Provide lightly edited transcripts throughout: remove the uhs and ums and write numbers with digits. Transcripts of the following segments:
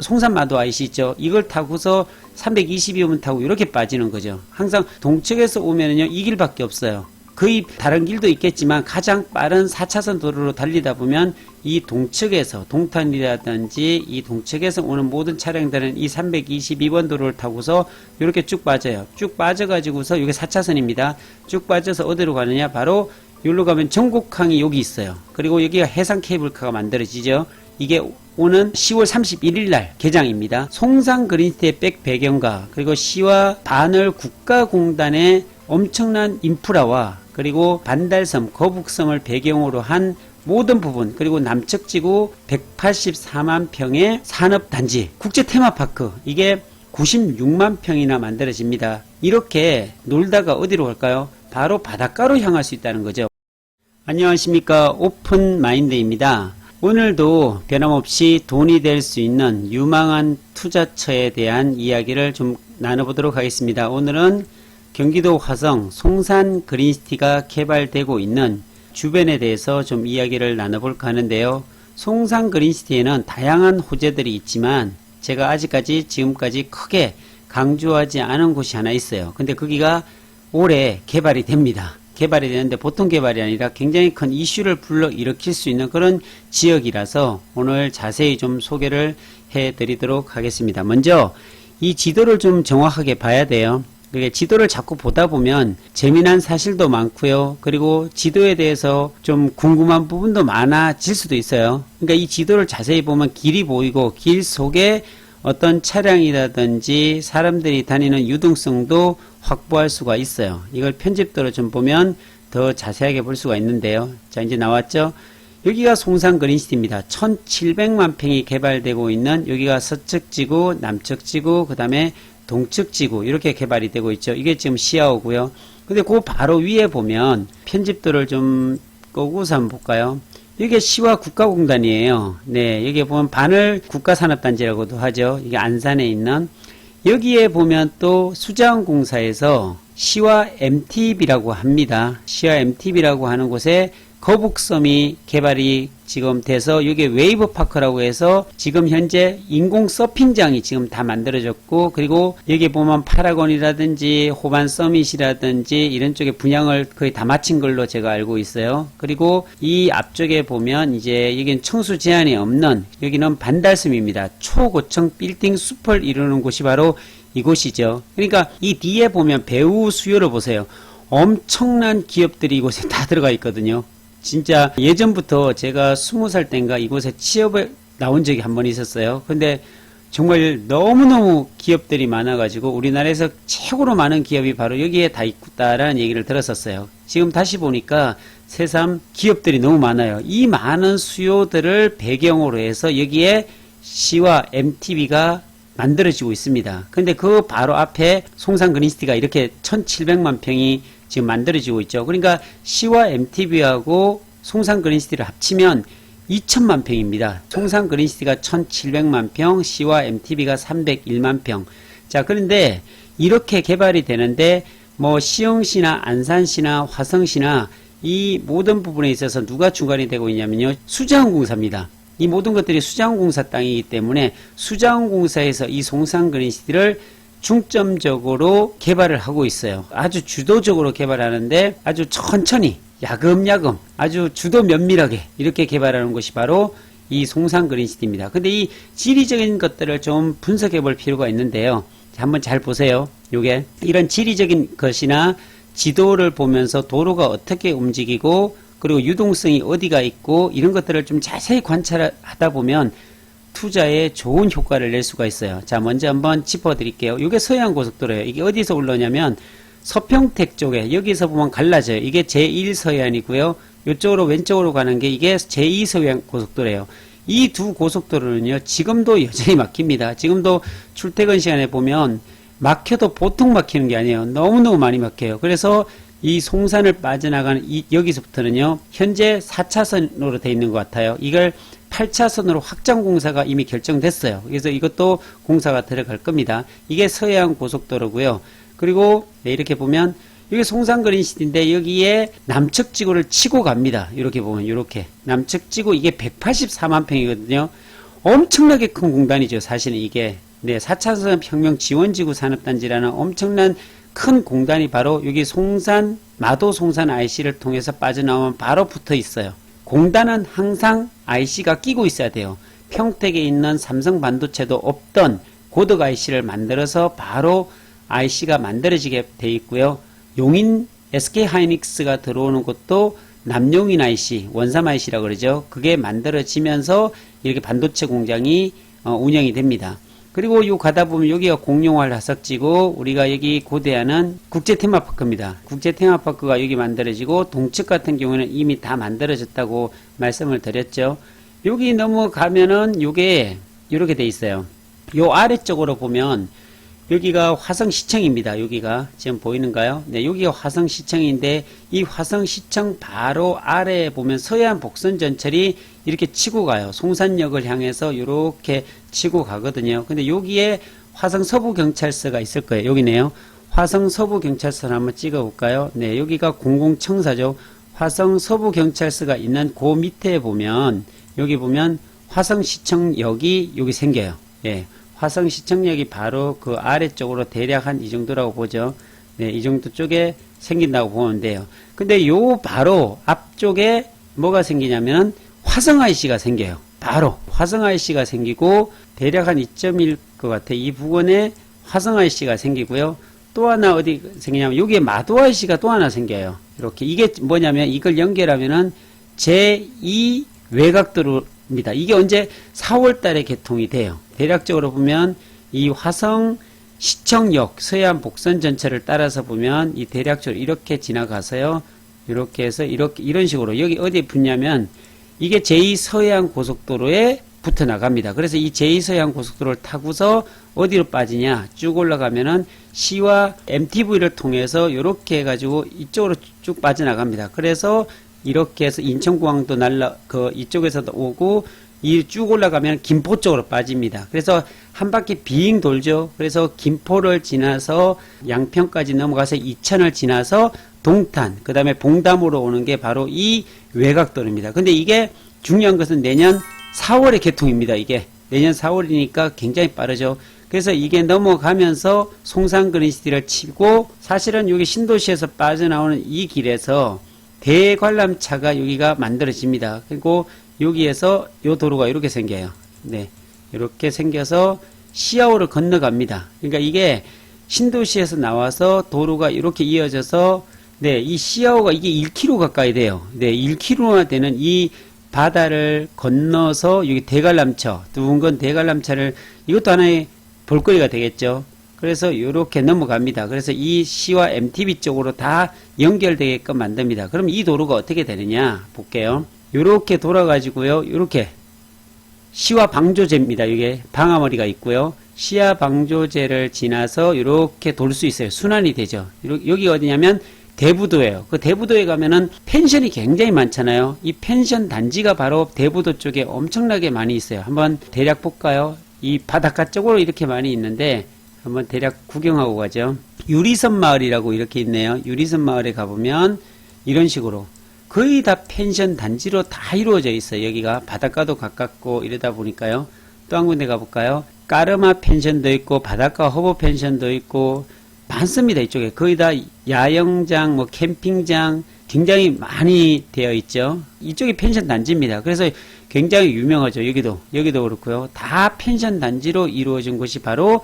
송산마도 아시죠? 이걸 타고서 322번 타고 이렇게 빠지는 거죠. 항상 동측에서 오면은요, 이 길밖에 없어요. 거의 다른 길도 있겠지만 가장 빠른 4차선 도로로 달리다 보면 이 동측에서 동탄이라든지 이 동측에서 오는 모든 차량들은 이 322번 도로를 타고서 이렇게 쭉 빠져요. 쭉 빠져가지고서 이게 4차선입니다. 쭉 빠져서 어디로 가느냐? 바로 여기로 가면 전국항이 여기 있어요. 그리고 여기가 해상 케이블카가 만들어지죠. 이게 오는 10월 31일 날 개장입니다. 송산 그린시티의 백 배경과 그리고 시와 반을 국가공단의 엄청난 인프라와 그리고 반달섬, 거북섬을 배경으로 한 모든 부분, 그리고 남측지구 184만 평의 산업단지, 국제 테마파크, 이게 96만 평이나 만들어집니다. 이렇게 놀다가 어디로 갈까요? 바로 바닷가로 향할 수 있다는 거죠. 안녕하십니까, 오픈마인드입니다. 오늘도 변함없이 돈이 될 수 있는 유망한 투자처에 대한 이야기를 좀 나눠보도록 하겠습니다. 오늘은 경기도 화성 송산 그린시티가 개발되고 있는 주변에 대해서 좀 이야기를 나눠볼까 하는데요. 송산 그린시티에는 다양한 호재들이 있지만 제가 아직까지 지금까지 크게 강조하지 않은 곳이 하나 있어요. 근데 거기가 올해 개발이 됩니다. 개발이 되는데 보통 개발이 아니라 굉장히 큰 이슈를 불러일으킬 수 있는 그런 지역이라서 오늘 자세히 좀 소개를 해드리도록 하겠습니다. 먼저 이 지도를 좀 정확하게 봐야 돼요. 지도를 자꾸 보다 보면 재미난 사실도 많고요. 그리고 지도에 대해서 좀 궁금한 부분도 많아질 수도 있어요. 그러니까 이 지도를 자세히 보면 길이 보이고 길 속에 어떤 차량이라든지 사람들이 다니는 유동성도 확보할 수가 있어요. 이걸 편집도로 좀 보면 더 자세하게 볼 수가 있는데요. 자, 이제 나왔죠? 여기가 송산 그린시티입니다. 1700만 평이 개발되고 있는 여기가 서측지구, 남측지구, 그 다음에 동측지구 이렇게 개발이 되고 있죠. 이게 지금 시야오고요. 근데 그 바로 위에 보면 편집도를 좀 끄고서 한번 볼까요? 이게 시와 국가공단이에요. 네, 여기에 보면 반을 국가산업단지라고도 하죠. 이게 안산에 있는 여기에 보면 또 수자원공사에서 시와 MTB라고 합니다. 시와 MTB라고 하는 곳에 거북섬이 개발이 지금 돼서 여기 웨이브파크라고 해서 지금 현재 인공 서핑장이 지금 다 만들어졌고, 그리고 여기 보면 파라곤이라든지 호반 서밋이라든지 이런 쪽에 분양을 거의 다 마친 걸로 제가 알고 있어요. 그리고 이 앞쪽에 보면 이제 여기는 청수 제한이 없는 여기는 반달섬입니다. 초고층 빌딩 숲을 이루는 곳이 바로 이곳이죠. 그러니까 이 뒤에 보면 배후 수요를 보세요. 엄청난 기업들이 이곳에 다 들어가 있거든요. 진짜 예전부터 제가 20살 때인가 이곳에 취업에 나온 적이 한 번 있었어요. 근데 정말 너무너무 기업들이 많아가지고 우리나라에서 최고로 많은 기업이 바로 여기에 다 있다라는 얘기를 들었었어요. 지금 다시 보니까 새삼 기업들이 너무 많아요. 이 많은 수요들을 배경으로 해서 여기에 시와 MTB가 만들어지고 있습니다. 근데 그 바로 앞에 송산 그린시티가 이렇게 1700만 평이 지금 만들어지고 있죠. 그러니까 시와 MTB하고 송산 그린시티를 합치면 2000만 평입니다. 송산 그린시티가 1700만 평, 시와 MTB가 301만 평. 자, 그런데 이렇게 개발이 되는데 뭐 시흥시나 안산시나 화성시나 이 모든 부분에 있어서 누가 주관이 되고 있냐면요. 수자원공사입니다. 이 모든 것들이 수자원공사 땅이기 때문에 수자원공사에서 이 송산 그린시티를 중점적으로 개발을 하고 있어요. 아주 주도적으로 개발하는데 아주 천천히 야금야금 아주 주도 면밀하게 이렇게 개발하는 것이 바로 이 송산 그린시티입니다. 근데 이 지리적인 것들을 좀 분석해 볼 필요가 있는데요. 한번 잘 보세요. 요게 이런 지리적인 것이나 지도를 보면서 도로가 어떻게 움직이고 그리고 유동성이 어디가 있고 이런 것들을 좀 자세히 관찰하다 보면 투자에 좋은 효과를 낼 수가 있어요. 자, 먼저 한번 짚어드릴게요. 이게 서해안고속도로예요. 이게 어디서 올라오냐면 서평택 쪽에 여기서 보면 갈라져요. 이게 제1서해안이고요. 이쪽으로 왼쪽으로 가는 게 이게 제2서해안고속도로예요. 이 두 고속도로는요. 지금도 여전히 막힙니다. 지금도 출퇴근 시간에 보면 막혀도 보통 막히는 게 아니에요. 너무너무 많이 막혀요. 그래서 이 송산을 빠져나가는 여기서부터는요. 현재 4차선으로 되어 있는 것 같아요. 이걸 8차선으로 확장 공사가 이미 결정됐어요. 그래서 이것도 공사가 들어갈 겁니다. 이게 서해안 고속도로고요. 그리고 이렇게 보면 여기 송산 그린시티인데 여기에 남측 지구를 치고 갑니다. 이렇게 보면 이렇게 남측 지구 이게 184만 평이거든요. 엄청나게 큰 공단이죠. 사실은 이게. 네, 4차선 평명 지원지구 산업단지라는 엄청난 큰 공단이 바로 여기 송산, 마도 송산 IC를 통해서 빠져나오면 바로 붙어 있어요. 공단은 항상 IC가 끼고 있어야 돼요. 평택에 있는 삼성 반도체도 없던 고덕 IC를 만들어서 바로 IC가 만들어지게 돼 있고요. 용인 SK 하이닉스가 들어오는 것도 남용인 IC, 원삼 IC라고 그러죠. 그게 만들어지면서 이렇게 반도체 공장이 운영이 됩니다. 그리고 요 가다 보면 여기가 공룡활 화석지고 우리가 여기 고대하는 국제 테마파크입니다. 국제 테마파크가 여기 만들어지고 동측 같은 경우는 이미 다 만들어졌다고 말씀을 드렸죠. 여기 넘어가면은 요게 이렇게 돼 있어요. 요 아래쪽으로 보면 여기가 화성시청입니다. 여기가 지금 보이는가요? 네, 여기가 화성시청인데 이 화성시청 바로 아래에 보면 서해안 복선전철이 이렇게 치고 가요. 송산역을 향해서 이렇게 치고 가거든요. 근데 여기에 화성 서부경찰서가 있을 거예요. 여기네요. 화성 서부경찰서를 한번 찍어 볼까요? 네, 여기가 공공청사죠. 화성 서부경찰서가 있는 그 밑에 보면 여기 보면 화성시청역이 여기 생겨요. 예. 화성시청역이 바로 그 아래쪽으로 대략 한 이 정도라고 보죠. 네, 이 정도 쪽에 생긴다고 보면 돼요. 근데 요 바로 앞쪽에 뭐가 생기냐면 화성 IC가 생겨요. 바로 화성 IC가 생기고 대략 한 2.1 것 같아. 이 부근에 화성 IC가 생기고요. 또 하나 어디 생기냐면 여기에 마도 IC가 또 하나 생겨요. 이렇게 이게 뭐냐면 이걸 연결하면은 제2 외곽도로입니다. 이게 언제 4월 달에 개통이 돼요. 대략적으로 보면 이 화성 시청역 서해안 복선 전철을 따라서 보면 이 대략적으로 이렇게 지나가서요. 이렇게 해서 이렇게 이런 식으로 여기 어디에 붙냐면 이게 제2 서해안 고속도로에 붙어 나갑니다. 그래서 이 제2 서해안 고속도로를 타고서 어디로 빠지냐 쭉 올라가면은 시와 MTV를 통해서 이렇게 해가지고 이쪽으로 쭉 빠져나갑니다. 그래서 이렇게 해서 인천공항도 이쪽에서도 오고 이 쭉 올라가면 김포 쪽으로 빠집니다. 그래서 한 바퀴 빙 돌죠. 그래서 김포를 지나서 양평까지 넘어가서 이천을 지나서 동탄, 그 다음에 봉담으로 오는 게 바로 이 외곽도로입니다. 근데 이게 중요한 것은 내년 4월에 개통입니다. 이게 내년 4월이니까 굉장히 빠르죠. 그래서 이게 넘어가면서 송산그린시티를 치고 사실은 여기 신도시에서 빠져나오는 이 길에서 대관람차가 여기가 만들어집니다. 그리고 여기에서 요 도로가 이렇게 생겨요. 네. 이렇게 생겨서 시야호를 건너갑니다. 그러니까 이게 신도시에서 나와서 도로가 이렇게 이어져서 네, 이 시야호가 이게 1km 가까이 돼요. 네, 1km나 되는 이 바다를 건너서 여기 대관람차, 둥근 대관람차를 이것도 하나의 볼거리가 되겠죠. 그래서 이렇게 넘어갑니다. 그래서 이 시와 MTB 쪽으로 다 연결되게끔 만듭니다. 그럼 이 도로가 어떻게 되느냐 볼게요. 이렇게 돌아가지고요. 이렇게 시와 방조제입니다. 이게 방아머리가 있고요. 시야 방조제를 지나서 이렇게 돌 수 있어요. 순환이 되죠. 여기가 어디냐면 대부도예요. 그 대부도에 가면은 펜션이 굉장히 많잖아요. 이 펜션 단지가 바로 대부도 쪽에 엄청나게 많이 있어요. 한번 대략 볼까요? 이 바닷가 쪽으로 이렇게 많이 있는데 한번 대략 구경하고 가죠. 유리선 마을이라고 이렇게 있네요. 유리선 마을에 가보면 이런 식으로 거의 다 펜션 단지로 다 이루어져 있어요. 여기가 바닷가도 가깝고 이러다 보니까요. 또 한 군데 가볼까요? 까르마 펜션도 있고 바닷가 허브 펜션도 있고 많습니다. 이쪽에 거의 다 야영장, 뭐 캠핑장 굉장히 많이 되어 있죠. 이쪽이 펜션 단지입니다. 그래서 굉장히 유명하죠. 여기도 그렇고요. 다 펜션 단지로 이루어진 곳이 바로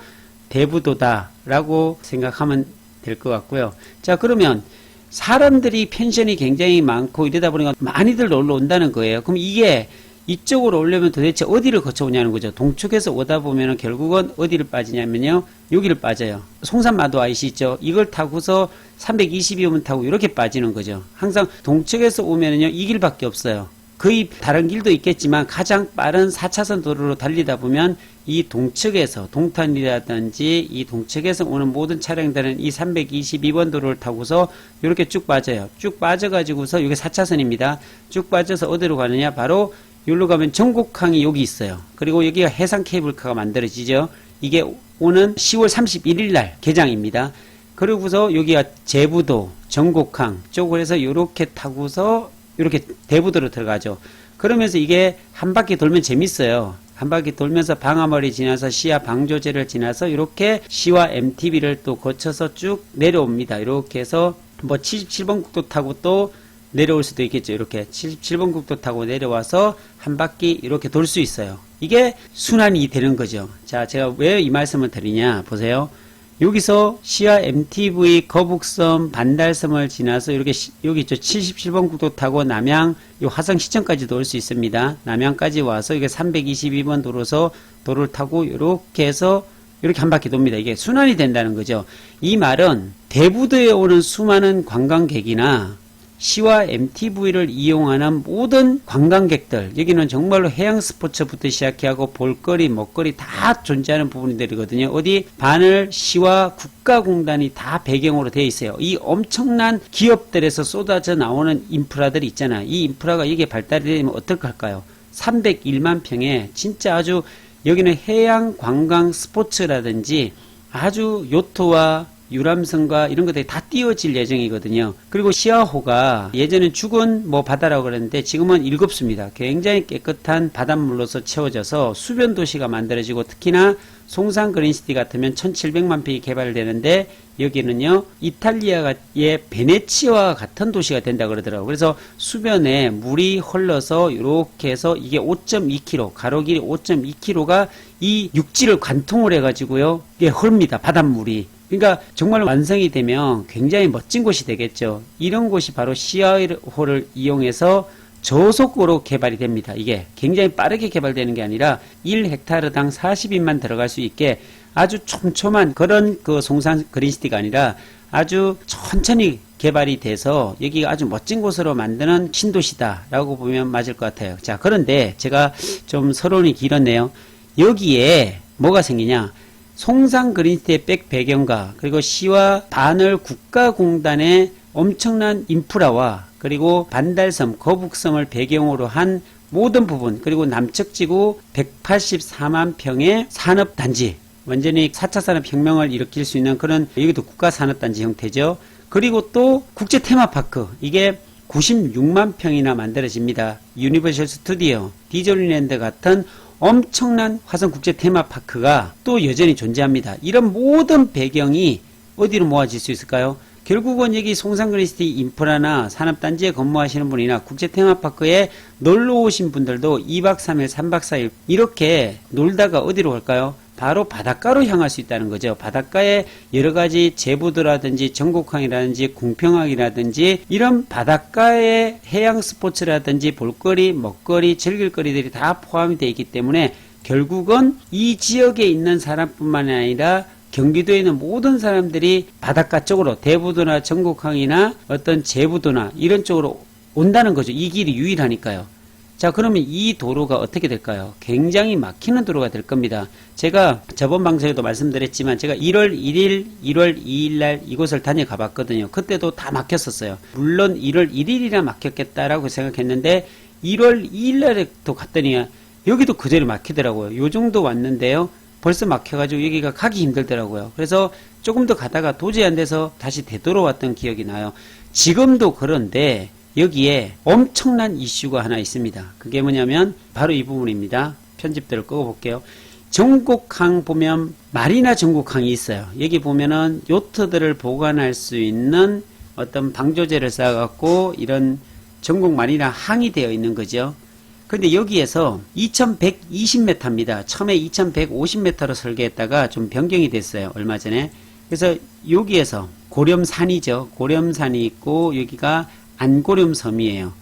대부도다라고 생각하면 될 것 같고요. 자, 그러면 사람들이 펜션이 굉장히 많고 이러다 보니까 많이들 놀러 온다는 거예요. 그럼 이게 이쪽으로 오려면 도대체 어디를 거쳐오냐는 거죠. 동쪽에서 오다 보면은 결국은 어디를 빠지냐면요. 여기를 빠져요. 송산마도 IC 있죠. 이걸 타고서 322번 타고 이렇게 빠지는 거죠. 항상 동쪽에서 오면은요. 이 길밖에 없어요. 거의 다른 길도 있겠지만 가장 빠른 4차선 도로로 달리다 보면 이 동측에서 동탄이라든지 이 동측에서 오는 모든 차량들은 이 322번 도로를 타고서 이렇게 쭉 빠져요. 쭉 빠져가지고서 이게 4차선입니다. 쭉 빠져서 어디로 가느냐? 바로 여기로 가면 전곡항이 여기 있어요. 그리고 여기가 해상 케이블카가 만들어지죠. 이게 오는 10월 31일 날 개장입니다. 그러고서 여기가 제부도, 전곡항 쪽으로 해서 이렇게 타고서 이렇게 대부도로 들어가죠. 그러면서 이게 한 바퀴 돌면 재밌어요. 한 바퀴 돌면서 방아머리 지나서 시야 방조제를 지나서 이렇게 시와 MTB를 또 거쳐서 쭉 내려옵니다. 이렇게 해서 뭐 77번 국도 타고 또 내려올 수도 있겠죠. 이렇게 77번 국도 타고 내려와서 한 바퀴 이렇게 돌 수 있어요. 이게 순환이 되는 거죠. 자, 제가 왜 이 말씀을 드리냐 보세요. 여기서 시야 MTV 거북섬 반달섬을 지나서 이렇게 여기 있죠. 77번 국도 타고 남양 이 화성시청까지도 올 수 있습니다. 남양까지 와서 이게 322번 도로서 도로를 타고 이렇게 해서 이렇게 한 바퀴 돕니다. 이게 순환이 된다는 거죠. 이 말은 대부도에 오는 수많은 관광객이나 시와 MTV를 이용하는 모든 관광객들, 여기는 정말로 해양 스포츠부터 시작해하고 볼거리, 먹거리 다 존재하는 부분들이거든요. 어디 바늘, 시와 국가공단이 다 배경으로 되어 있어요. 이 엄청난 기업들에서 쏟아져 나오는 인프라들이 있잖아요. 이 인프라가 이게 발달이 되면 어떡할까요? 301만 평에 진짜 아주 여기는 해양 관광 스포츠라든지 아주 요트와 유람선과 이런 것들이 다 띄워질 예정이거든요. 그리고 시야호가 예전엔 죽은 뭐 바다라고 그랬는데 지금은 일급수입니다. 굉장히 깨끗한 바닷물로서 채워져서 수변 도시가 만들어지고 특히나 송산 그린시티 같으면 1700만 평이 개발되는데 여기는요 이탈리아의 베네치아와 같은 도시가 된다 그러더라고요. 그래서 수변에 물이 흘러서 이렇게 해서 이게 5.2km 가로 길이 5.2km가 이 육지를 관통을 해가지고요 이게 흐릅니다. 바닷물이. 그러니까 정말 완성이 되면 굉장히 멋진 곳이 되겠죠. 이런 곳이 바로 시야호를 이용해서 저속으로 개발이 됩니다. 이게 굉장히 빠르게 개발되는 게 아니라 1헥타르당 40인만 들어갈 수 있게 아주 촘촘한 그런 그 송산 그린시티가 아니라 아주 천천히 개발이 돼서 여기가 아주 멋진 곳으로 만드는 신도시다라고 보면 맞을 것 같아요. 자, 그런데 제가 좀 서론이 길었네요. 여기에 뭐가 생기냐? 송산 그린시티의 백 배경과 그리고 시와 바늘 국가공단의 엄청난 인프라와 그리고 반달섬, 거북섬을 배경으로 한 모든 부분 그리고 남측 지구 184만 평의 산업단지 완전히 4차 산업혁명을 일으킬 수 있는 그런 여기도 국가산업단지 형태죠. 그리고 또 국제 테마파크 이게 96만 평이나 만들어집니다. 유니버셜 스튜디오, 디즈니랜드 같은 엄청난 화성국제 테마파크가 또 여전히 존재합니다. 이런 모든 배경이 어디로 모아질 수 있을까요? 결국은 여기 송산 그린시티 인프라나 산업단지에 근무하시는 분이나 국제 테마파크에 놀러 오신 분들도 2박 3일, 3박 4일 이렇게 놀다가 어디로 갈까요? 바로 바닷가로 향할 수 있다는 거죠. 바닷가에 여러 가지 제부도라든지 전곡항이라든지 궁평항이라든지 이런 바닷가의 해양 스포츠라든지 볼거리, 먹거리, 즐길거리들이 다 포함이 되어 있기 때문에 결국은 이 지역에 있는 사람뿐만 아니라 경기도에 있는 모든 사람들이 바닷가 쪽으로 대부도나 전곡항이나 어떤 제부도나 이런 쪽으로 온다는 거죠. 이 길이 유일하니까요. 자, 그러면 이 도로가 어떻게 될까요? 굉장히 막히는 도로가 될 겁니다. 제가 저번 방송에도 말씀드렸지만 제가 1월 1일, 1월 2일 날 이곳을 다녀가 봤거든요. 그때도 다 막혔었어요. 물론 1월 1일이나 막혔겠다라고 생각했는데 1월 2일 날에 또 갔더니 여기도 그대로 막히더라고요. 요 정도 왔는데요. 벌써 막혀가지고 여기가 가기 힘들더라고요. 그래서 조금 더 가다가 도저히 안 돼서 다시 되돌아왔던 기억이 나요. 지금도 그런데 여기에 엄청난 이슈가 하나 있습니다. 그게 뭐냐면 바로 이 부분입니다. 편집들을 끄어볼게요. 전곡항 보면 마리나 전곡항이 있어요. 여기 보면은 요트들을 보관할 수 있는 어떤 방조제를 쌓아갖고 이런 전곡 마리나 항이 되어 있는 거죠. 근데 여기에서 2120m입니다. 처음에 2150m로 설계했다가 좀 변경이 됐어요. 얼마 전에. 그래서 여기에서 고렴산이죠. 고렴산이 있고 여기가 안고렴섬이에요.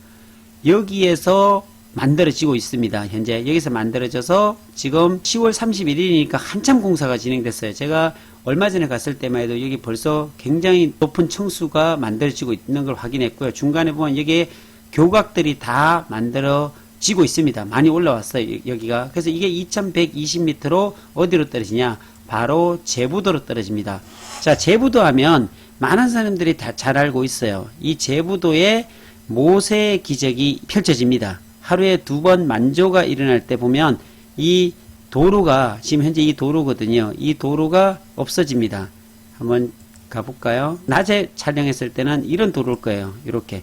여기에서 만들어지고 있습니다. 현재 여기서 만들어져서 지금 10월 31일이니까 한참 공사가 진행됐어요. 제가 얼마 전에 갔을 때만 해도 여기 벌써 굉장히 높은 층수가 만들어지고 있는 걸 확인했고요. 중간에 보면 여기에 교각들이 다 만들어지고 있습니다. 많이 올라왔어요. 여기가. 그래서 이게 2120m로 어디로 떨어지냐? 바로 제부도로 떨어집니다. 자, 제부도 하면 많은 사람들이 다 잘 알고 있어요. 이 제부도에 모세의 기적이 펼쳐집니다. 하루에 2번 만조가 일어날 때 보면 이 도로가 지금 현재 이 도로거든요. 이 도로가 없어집니다. 한번 가볼까요? 낮에 촬영했을 때는 이런 도로일 거예요. 이렇게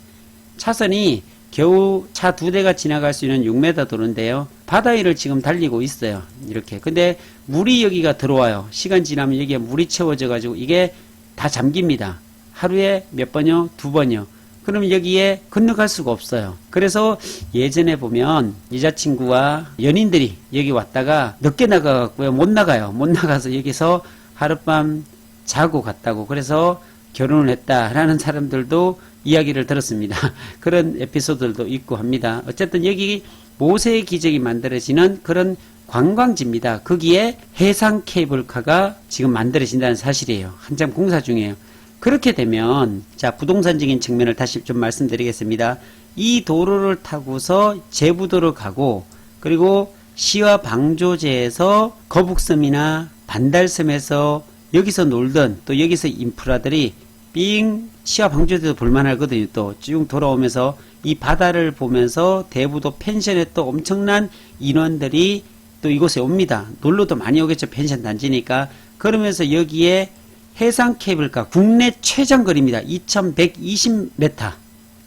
차선이 겨우 차 2대가 지나갈 수 있는 6m 도로인데요. 바다 위를 지금 달리고 있어요. 이렇게. 근데 물이 여기가 들어와요. 시간 지나면 여기에 물이 채워져 가지고 이게 다 잠깁니다. 하루에 몇 번요? 2번요. 그럼 여기에 건너갈 수가 없어요. 그래서 예전에 보면 여자친구와 연인들이 여기 왔다가 늦게 나가갖고요. 못 나가요. 못 나가서 여기서 하룻밤 자고 갔다고. 그래서 결혼을 했다라는 사람들도 이야기를 들었습니다. 그런 에피소드들도 있고 합니다. 어쨌든 여기 모세의 기적이 만들어지는 그런 관광지입니다. 거기에 해상 케이블카가 지금 만들어진다는 사실이에요. 한참 공사 중이에요. 그렇게 되면 자, 부동산적인 측면을 다시 좀 말씀드리겠습니다. 이 도로를 타고서 제부도로 가고, 그리고 시와 방조제에서 거북섬이나 반달섬에서 여기서 놀던 또 여기서 인프라들이 삥 시와 방조제도 볼만하거든요. 또 쭉 돌아오면서 이 바다를 보면서 대부도 펜션에 또 엄청난 인원들이 또 이곳에 옵니다. 놀러도 많이 오겠죠. 펜션 단지니까. 그러면서 여기에 해상 케이블카 국내 최장거리입니다. 2120m.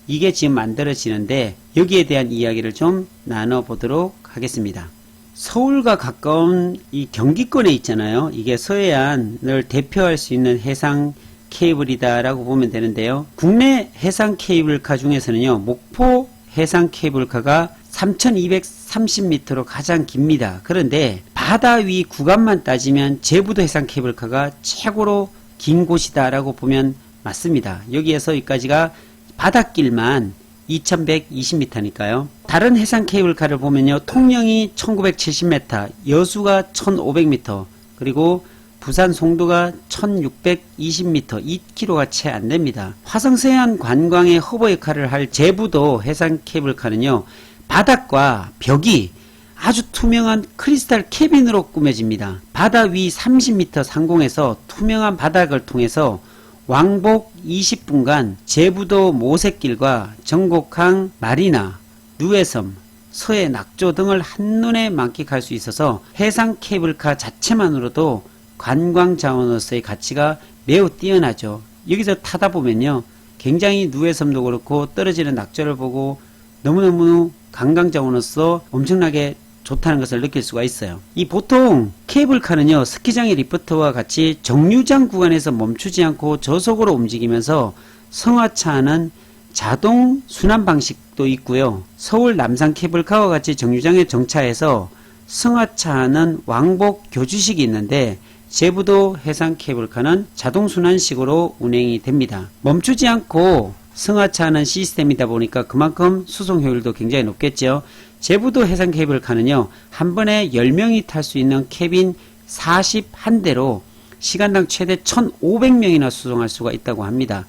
이게 지금 만들어지는데 여기에 대한 이야기를 좀 나눠보도록 하겠습니다. 서울과 가까운 이 경기권에 있잖아요. 이게 서해안을 대표할 수 있는 해상 케이블이다라고 보면 되는데요. 국내 해상 케이블카 중에서는요, 목포 해상 케이블카가 3230m로 가장 깁니다. 그런데 바다 위 구간만 따지면 제부도 해상 케이블카가 최고로 긴 곳이다라고 보면 맞습니다. 여기에서 여기까지가 바닷길만 2120m니까요. 다른 해상 케이블카를 보면요, 통영이 1970m, 여수가 1500m, 그리고 부산 송도가 1620m, 2km가 채 안됩니다. 화성서해안 관광의 허브 역할을 할 제부도 해상 케이블카는요, 바닥과 벽이 아주 투명한 크리스탈 캐빈으로 꾸며집니다. 바다 위 30m 상공에서 투명한 바닥을 통해서 왕복 20분간 제부도 모색길과 전곡항 마리나, 누에섬, 서해 낙조 등을 한눈에 만끽할 수 있어서 해상 케이블카 자체만으로도 관광 자원으로서의 가치가 매우 뛰어나죠. 여기서 타다 보면요, 굉장히 누에섬도 그렇고 떨어지는 낙조를 보고 너무너무 관광 자원으로서 엄청나게 좋다는 것을 느낄 수가 있어요. 이 보통 케이블카는요, 스키장의 리프트와 같이 정류장 구간에서 멈추지 않고 저속으로 움직이면서 성화차는 자동 순환 방식도 있고요. 서울 남산 케이블카와 같이 정류장에 정차해서 성화차는 왕복 교주식이 있는데, 제부도 해상 케이블카는 자동 순환식으로 운행이 됩니다. 멈추지 않고 승하차하는 시스템이다 보니까 그만큼 수송 효율도 굉장히 높겠죠. 제부도 해상 케이블카는요, 한 번에 10명이 탈 수 있는 캐빈 41대로 시간당 최대 1500명이나 수송할 수가 있다고 합니다.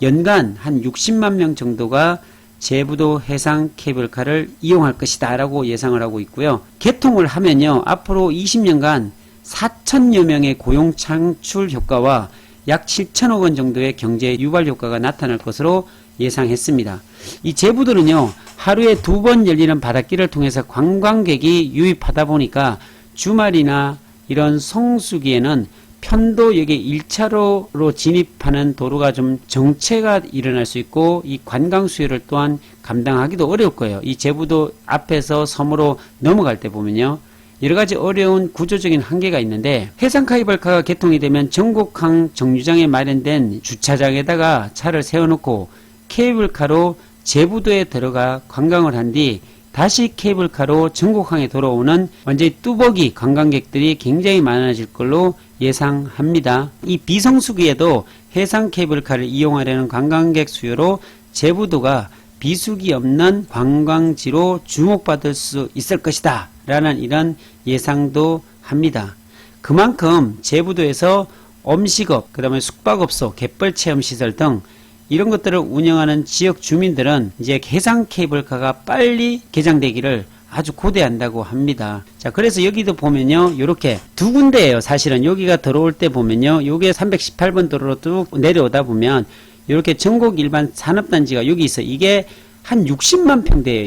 연간 한 60만 명 정도가 제부도 해상 케이블카를 이용할 것이다 라고 예상을 하고 있고요. 개통을 하면요, 앞으로 20년간 4천여 명의 고용 창출 효과와 약 7천억 원 정도의 경제 유발 효과가 나타날 것으로 예상했습니다. 이 제부도는요, 하루에 2번 열리는 바닷길을 통해서 관광객이 유입하다 보니까 주말이나 이런 성수기에는 편도역에 1차로로 진입하는 도로가 좀 정체가 일어날 수 있고, 이 관광 수요를 또한 감당하기도 어려울 거예요. 이 제부도 앞에서 섬으로 넘어갈 때 보면요, 여러가지 어려운 구조적인 한계가 있는데, 해상 케이블카가 개통이 되면 전곡항 정류장에 마련된 주차장에다가 차를 세워놓고 케이블카로 제부도에 들어가 관광을 한 뒤 다시 케이블카로 전곡항에 돌아오는 완전히 뚜벅이 관광객들이 굉장히 많아질 걸로 예상합니다. 이 비성수기에도 해상 케이블카를 이용하려는 관광객 수요로 제부도가 비수기 없는 관광지로 주목받을 수 있을 것이다 라는 이런 예상도 합니다. 그만큼 제부도에서 음식업, 그 다음에 숙박업소, 갯벌체험시설 등 이런 것들을 운영하는 지역 주민들은 이제 해상 케이블카가 빨리 개장되기를 아주 고대한다고 합니다. 자, 그래서 여기도 보면요, 요렇게 두 군데예요. 사실은 여기가 들어올 때 보면요, 요게 318번 도로로 쭉 내려오다 보면 이렇게 전곡 일반 산업단지가 여기 있어요. 이게 한 60만 평대예요.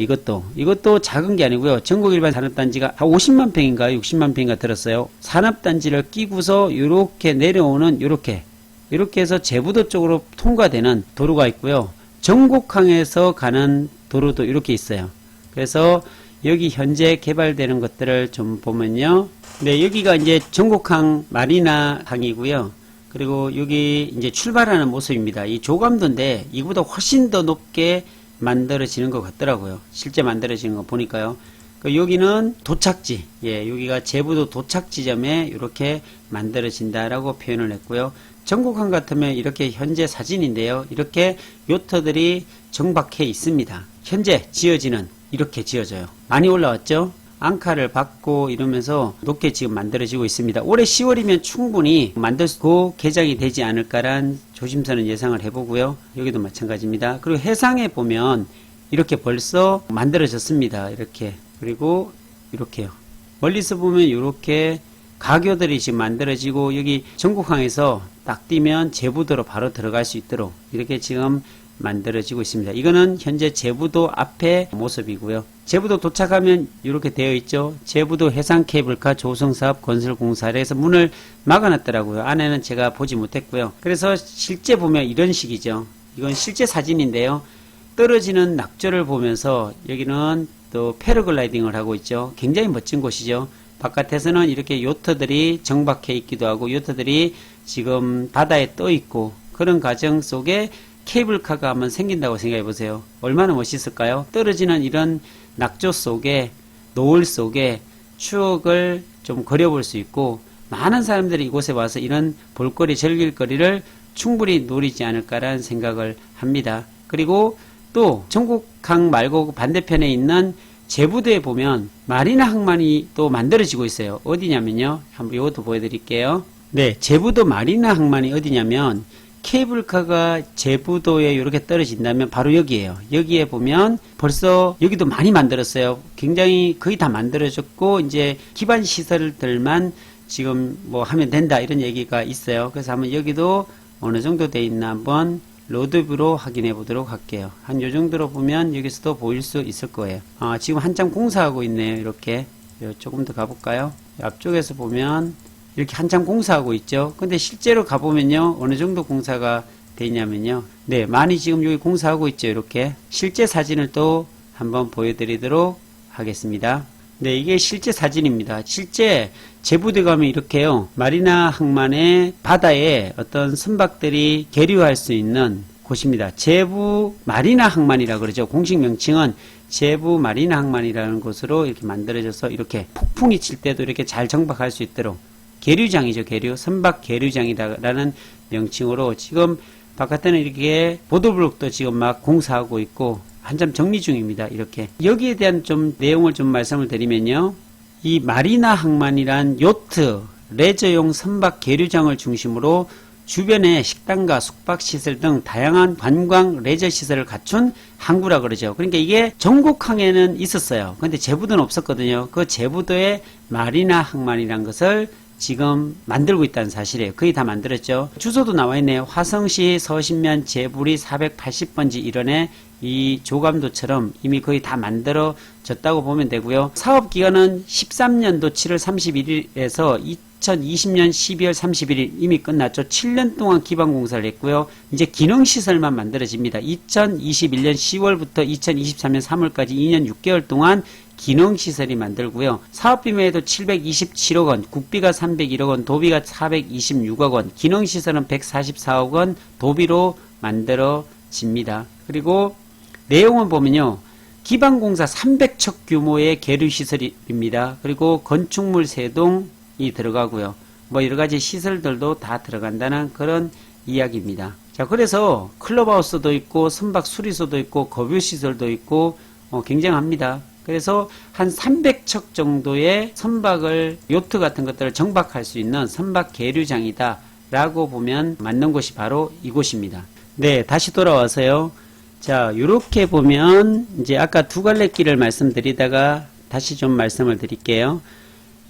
이것도 작은 게 아니고요. 전국 일반 산업단지가 한 50만 평인가 60만 평인가 들었어요. 산업단지를 끼고서 이렇게 내려오는 이렇게 해서 제부도 쪽으로 통과되는 도로가 있고요. 전곡항에서 가는 도로도 이렇게 있어요. 그래서 여기 현재 개발되는 것들을 좀 보면요. 네, 여기가 이제 전곡항 마리나 항이고요. 그리고 여기 이제 출발하는 모습입니다. 이 조감도인데 이보다 훨씬 더 높게 만들어지는 것 같더라고요. 실제 만들어지는 거 보니까요. 여기는 도착지, 예, 여기가 제부도 도착 지점에 이렇게 만들어진다라고 표현을 했고요. 전곡항 같으면 이렇게 현재 사진인데요. 이렇게 요트들이 정박해 있습니다. 현재 지어지는 이렇게 지어져요. 많이 올라왔죠? 앙카를 받고 이러면서 높게 지금 만들어지고 있습니다. 올해 10월이면 충분히 만들고 개장이 되지 않을까란 조심스러운 예상을 해보고요. 여기도 마찬가지입니다. 그리고 해상에 보면 이렇게 벌써 만들어졌습니다. 이렇게. 그리고 이렇게요. 멀리서 보면 이렇게 가교들이 지금 만들어지고 여기 전곡항에서 딱 뛰면 제부도로 바로 들어갈 수 있도록 이렇게 지금 만들어지고 있습니다. 이거는 현재 제부도 앞에 모습이고요. 제부도 도착하면 이렇게 되어 있죠. 제부도 해상 케이블카 조성사업 건설공사를 해서 문을 막아놨더라고요. 안에는 제가 보지 못했고요. 그래서 실제 보면 이런 식이죠. 이건 실제 사진인데요. 떨어지는 낙조를 보면서 여기는 또 패러글라이딩을 하고 있죠. 굉장히 멋진 곳이죠. 바깥에서는 이렇게 요트들이 정박해 있기도 하고 요트들이 지금 바다에 떠 있고 그런 과정 속에 케이블카가 한번 생긴다고 생각해 보세요. 얼마나 멋있을까요? 떨어지는 이런 낙조 속에 노을 속에 추억을 좀 그려볼 수 있고 많은 사람들이 이곳에 와서 이런 볼거리 즐길거리를 충분히 누리지 않을까라는 생각을 합니다. 그리고 또 전곡항 말고 반대편에 있는 제부도에 보면 마리나 항만이 또 만들어지고 있어요. 어디냐면요. 한번 이것도 보여드릴게요. 네, 제부도 마리나 항만이 어디냐면 케이블카가 제부도에 이렇게 떨어진다면 바로 여기에요. 여기에 보면 벌써 여기도 많이 만들었어요. 굉장히 거의 다 만들어졌고 이제 기반 시설들만 지금 뭐 하면 된다 이런 얘기가 있어요. 그래서 한번 여기도 어느 정도 돼 있나 한번 로드뷰로 확인해 보도록 할게요. 한 요 정도로 보면 여기서도 보일 수 있을 거예요. 지금 한참 공사하고 있네요. 이렇게 조금 더 가볼까요? 앞쪽에서 보면 이렇게 한참 공사하고 있죠. 근데 실제로 가보면요. 어느 정도 공사가 되냐면요. 네, 많이 지금 여기 공사하고 있죠. 이렇게 실제 사진을 또 한번 보여드리도록 하겠습니다. 네, 이게 실제 사진입니다. 실제 제부도에 가면 이렇게요. 마리나 항만의 바다에 어떤 선박들이 계류할 수 있는 곳입니다. 제부 마리나 항만이라 그러죠. 공식 명칭은 제부 마리나 항만이라는 곳으로 이렇게 만들어져서 이렇게 폭풍이 칠 때도 이렇게 잘 정박할 수 있도록 계류장이죠. 계류. 선박 계류장이라는 명칭으로 지금 바깥에는 이렇게 보도블록도 지금 막 공사하고 있고 한참 정리 중입니다. 이렇게 여기에 대한 좀 내용을 좀 말씀을 드리면요. 이 마리나 항만이란 요트, 레저용 선박 계류장을 중심으로 주변에 식당과 숙박시설 등 다양한 관광 레저 시설을 갖춘 항구라 그러죠. 그러니까 이게 전곡항에는 있었어요. 근데 제부도는 없었거든요. 그 제부도에 마리나 항만이란 것을 지금 만들고 있다는 사실이에요. 거의 다 만들었죠. 주소도 나와 있네요. 화성시 서신면 제부리 480번지 1원에 이 조감도처럼 이미 거의 다 만들어졌다고 보면 되고요. 사업기간은 13년도 7월 31일에서 2020년 12월 31일 이미 끝났죠. 7년 동안 기반공사를 했고요. 이제 기능시설만 만들어집니다. 2021년 10월부터 2023년 3월까지 2년 6개월 동안 기능시설이 만들고요. 사업비매도 727억 원, 국비가 301억 원, 도비가 426억 원, 기능시설은 144억 원, 도비로 만들어집니다. 그리고 내용을 보면요. 기반공사 300척 규모의 계류시설입니다. 그리고 건축물 3동이 들어가고요. 뭐 여러가지 시설들도 다 들어간다는 그런 이야기입니다. 자, 그래서 클럽하우스도 있고 선박 수리소도 있고 급유시설도 있고 굉장합니다. 그래서 한 300척 정도의 선박을 요트 같은 것들을 정박할 수 있는 선박 계류장이다 라고 보면 맞는 곳이 바로 이곳입니다. 네, 다시 돌아와서요. 자, 요렇게 보면 이제 아까 두 갈래 길을 말씀드리다가 다시 좀 말씀을 드릴게요.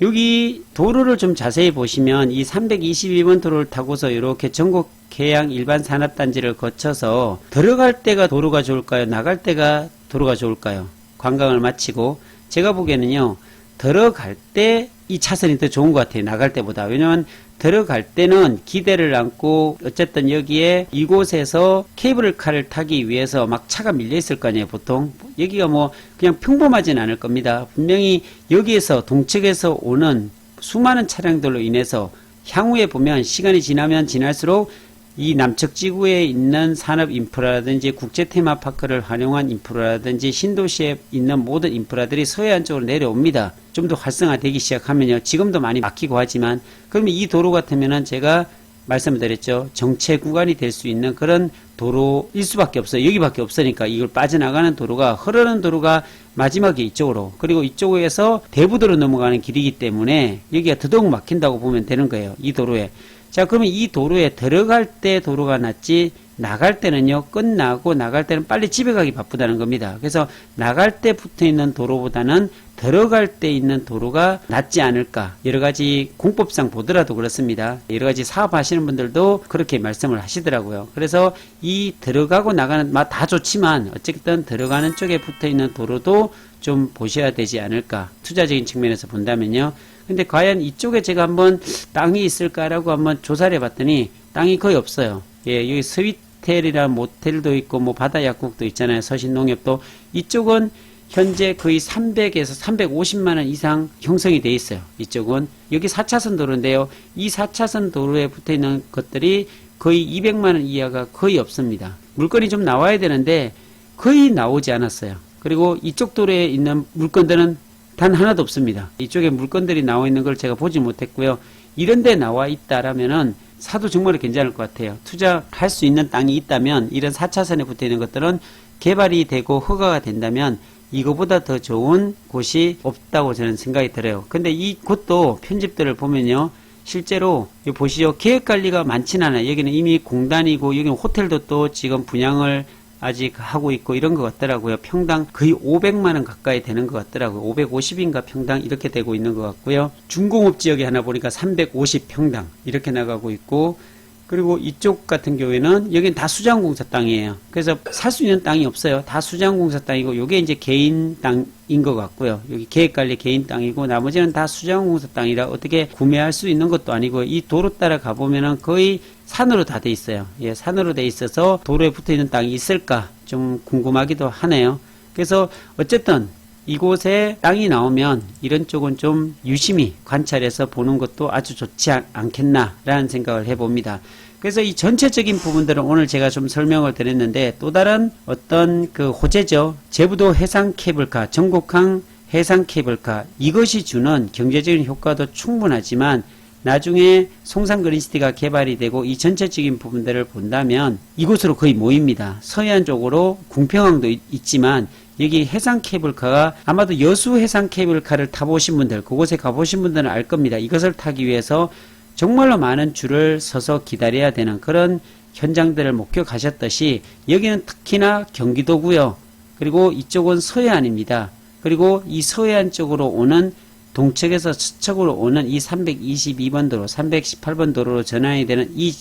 여기 도로를 좀 자세히 보시면 이 322번 도로를 타고서 이렇게 전곡 계양 일반 산업단지를 거쳐서 들어갈 때가 도로가 좋을까요? 나갈 때가 도로가 좋을까요? 관광을 마치고 제가 보기에는요. 들어갈 때 이 차선이 더 좋은 것 같아요. 나갈 때보다. 왜냐면 들어갈 때는 기대를 안고 어쨌든 여기에 이곳에서 케이블카를 타기 위해서 막 차가 밀려 있을 거 아니에요. 보통 여기가 뭐 그냥 평범하진 않을 겁니다. 분명히 여기에서 동측에서 오는 수많은 차량들로 인해서 향후에 보면 시간이 지나면 지날수록 이 남측 지구에 있는 산업 인프라라든지 국제 테마파크를 활용한 인프라라든지 신도시에 있는 모든 인프라들이 서해안 쪽으로 내려옵니다. 좀 더 활성화되기 시작하면요. 지금도 많이 막히고 하지만 그러면 이 도로 같으면은 제가 말씀드렸죠. 정체 구간이 될 수 있는 그런 도로일 수밖에 없어요. 여기밖에 없으니까 이걸 빠져나가는 도로가 흐르는 도로가 마지막에 이쪽으로 그리고 이쪽에서 대부도로 넘어가는 길이기 때문에 여기가 더더욱 막힌다고 보면 되는 거예요. 이 도로에. 자, 그러면 이 도로에 들어갈 때 도로가 낫지 나갈 때는요, 끝나고 나갈 때는 빨리 집에 가기 바쁘다는 겁니다. 그래서 나갈 때 붙어 있는 도로보다는 들어갈 때 있는 도로가 낫지 않을까. 여러 가지 공법상 보더라도 그렇습니다. 여러 가지 사업하시는 분들도 그렇게 말씀을 하시더라고요. 그래서 이 들어가고 나가는 맛 다 좋지만 어쨌든 들어가는 쪽에 붙어 있는 도로도 좀 보셔야 되지 않을까. 투자적인 측면에서 본다면요. 근데 과연 이쪽에 제가 한번 땅이 있을까라고 한번 조사를 해봤더니 땅이 거의 없어요. 예, 여기 스위텔이나 모텔도 있고 뭐 바다약국도 있잖아요. 서신농협도. 이쪽은 현재 거의 300에서 350만 원 이상 형성이 돼 있어요. 이쪽은. 여기 4차선 도로인데요. 이 4차선 도로에 붙어 있는 것들이 거의 200만 원 이하가 거의 없습니다. 물건이 좀 나와야 되는데 거의 나오지 않았어요. 그리고 이쪽 도로에 있는 물건들은 단 하나도 없습니다. 이쪽에 물건들이 나와 있는 걸 제가 보지 못했고요. 이런 데 나와 있다라면은 사도 정말 괜찮을 것 같아요. 투자할 수 있는 땅이 있다면 이런 4차선에 붙어 있는 것들은 개발이 되고 허가가 된다면 이거보다 더 좋은 곳이 없다고 저는 생각이 들어요. 근데 이 곳도 편집들을 보면요. 실제로 여기 보시죠. 계획관리가 많지는 않아요. 여기는 이미 공단이고 여기는 호텔도 또 지금 분양을 아직 하고 있고 이런 것 같더라고요. 평당 거의 500만 원 가까이 되는 것 같더라고요. 550인가 평당 이렇게 되고 있는 것 같고요. 중공업 지역에 하나 보니까 350평당 이렇게 나가고 있고 그리고 이쪽 같은 경우에는 여기는 다 수자원공사 땅이에요. 그래서 살 수 있는 땅이 없어요. 다 수자원공사 땅이고 요게 이제 개인 땅인 것 같고요. 여기 계획관리 개인 땅이고 나머지는 다 수자원공사 땅이라 어떻게 구매할 수 있는 것도 아니고 이 도로 따라 가보면은 거의 산으로 다 돼 있어요. 예, 산으로 돼 있어서 도로에 붙어 있는 땅이 있을까 좀 궁금하기도 하네요. 그래서 어쨌든 이곳에 땅이 나오면 이런 쪽은 좀 유심히 관찰해서 보는 것도 아주 좋지 않겠나라는 생각을 해봅니다. 그래서 이 전체적인 부분들은 오늘 제가 좀 설명을 드렸는데 또 다른 어떤 그 호재죠. 제부도 해상 케이블카, 전국항 해상 케이블카 이것이 주는 경제적인 효과도 충분하지만 나중에 송산 그린시티가 개발이 되고 이 전체적인 부분들을 본다면 이곳으로 거의 모입니다. 서해안 쪽으로 궁평항도 있지만 여기 해상 케이블카가 아마도 여수 해상 케이블카를 타보신 분들 그곳에 가보신 분들은 알 겁니다. 이것을 타기 위해서 정말로 많은 줄을 서서 기다려야 되는 그런 현장들을 목격하셨듯이 여기는 특히나 경기도고요. 그리고 이쪽은 서해안입니다. 그리고 이 서해안 쪽으로 오는 동측에서 서쪽으로 오는 이 322번 도로, 318번 도로로 전환이 되는 이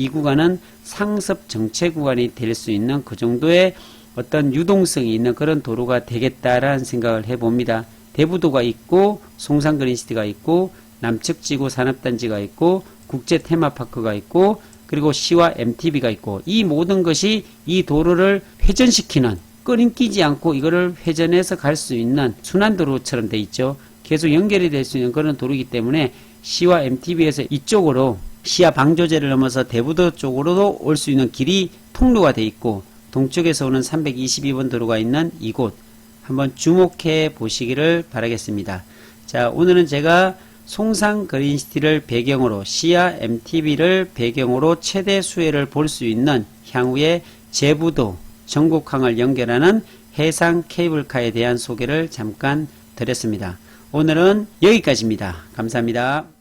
구간은 상습 정체 구간이 될 수 있는 그 정도의 어떤 유동성이 있는 그런 도로가 되겠다라는 생각을 해봅니다. 대부도가 있고 송산 그린시티가 있고 남측 지구 산업단지가 있고 국제 테마파크가 있고 그리고 시와 MTB가 있고 이 모든 것이 이 도로를 회전시키는 끊기지 않고 이거를 회전해서 갈 수 있는 순환도로처럼 돼 있죠. 계속 연결이 될 수 있는 그런 도로이기 때문에 시와 MTB에서 이쪽으로 시야 방조제를 넘어서 대부도 쪽으로도 올 수 있는 길이 통로가 돼 있고 동쪽에서 오는 322번 도로가 있는 이곳 한번 주목해 보시기를 바라겠습니다. 자, 오늘은 제가 송산 그린시티를 배경으로 시야 MTB를 배경으로 최대 수혜를 볼 수 있는 향후에 제부도 전국항을 연결하는 해상 케이블카에 대한 소개를 잠깐 드렸습니다. 오늘은 여기까지입니다. 감사합니다.